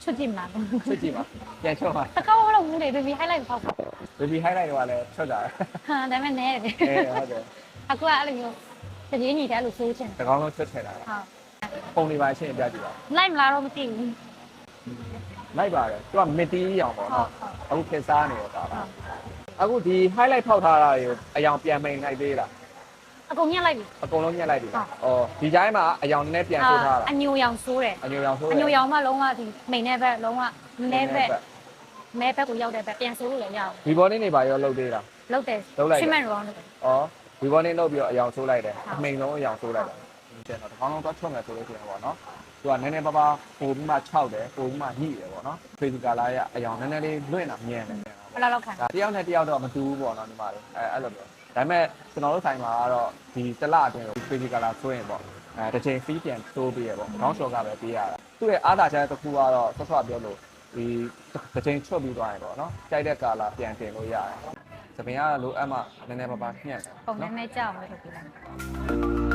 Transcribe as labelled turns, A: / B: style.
A: ချွတ်ကြည့်မလား
B: ချွတ်ကြည့်ပါပြန်ချွတ်ပါ
A: တကောက်တော့ဘူးလေ baby highlight ဖောက်ပါ
B: baby highlight တွေကလည်းချွတ်ကြတယ်
A: ဟာဒါပေမဲ့နဲတယ်
B: ဟုတ်တယ်
A: အခုကအဲ့လိုမျိုးတကြီးညီတဲ့အဲ့လိုဆိုးချင်
B: တကောင်းလုံးချွတ်ထည့်တာ
A: ဟုတ်
B: ပုံတွေပါရှင်းပြကြည့်ပါ
A: လိုက်မလားတော့မသိဘူး
B: လိုက်ပါတယ်သူကမစ်တီးအောင်ပေါ့
A: ဟုတ်
B: နော်
A: ဟုတ်
B: အခုခေတ်စားနေတော့ပါအခုဒီ highlight ဖောက်ထားတာတွေကိုအယောင်ပြန်မိန်လိုက်သေးလား
A: အကုန်ညက်လိုက်ပြီ
B: အကုန်လုံးညှက်လိုက်ပြီဩဒီတိုင်းမှာအယောင်နည်းပြန်ထိုးထားတာ
A: အညိုရောင်ဆိုးတယ်
B: အညိုရောင်ဆိုး
A: အညိုရောင်မှလုံးဝဒီမိန်တဲ့ဘက်လုံးဝနဲဘက်မဲဘက်ကိုရောက်တဲ့ဘက်ပြန်ဆိုးလို့လည်းရအောင်
B: ဒီဘောနေနေပါရောလှုပ်သေးလား
A: လောက်တယ်
B: လုပ်လိုက်တယ်
A: ရှင်းမဲ့ရောင်းတယ်
B: ဩဒီဘောနေလှုပ်ပြီးတော့အယောင်ဆိုးလိုက်တယ်အမိန်လုံးအယောင်ဆိုးလိုက်တယ်တဲ့တော့တကောင်းလုံးတော့ချွတ်မယ်ဆိုလို့ရှိရင်ပေါ့နော်သူကနည်းနည်းပါးပါးပို့ပြီးမှ6တယ်ပို့ပြီးမှညှိတယ်ပေါ့နော် physical လာရအယောင်နည်းနည်းလေးလွင့်တာမြင်တယ်
A: ဘယ်လောက်ခံ
B: ဒါတယောက်နဲ့တယောက်တော့မတူဘူးပေါ့နော်ဒီမှာလေအဲ့လိုမျိုးဒါပေမဲ့ကျွန်တော်တို့ဆိုင်မှာကတော့ဒီတစ်လအတွင်းကို physical လာဆိုရင်ပေါ့တစ်ချိန် fee ပြန်တိုးပေးရပေါ့ခေါင်းလျှော်ကပဲပေးရတာသူ့ရဲ့အားသာချက်တစ်ခုကတော့ဆော့ဆော့ပြောလို့ဒီတစ်ချိန်ချွတ်ပြီးသွားရင်ပေါ့နော်ကြိုက်တဲ့ကာလာပြန်တင်လို့ရတယ်သပင်ကလိုအပ်မှနည်းနည်းပါးပါးညှက်တယ်
A: ပုံနဲ့မဲကြောက်မယ်လို့ပြောလိုက်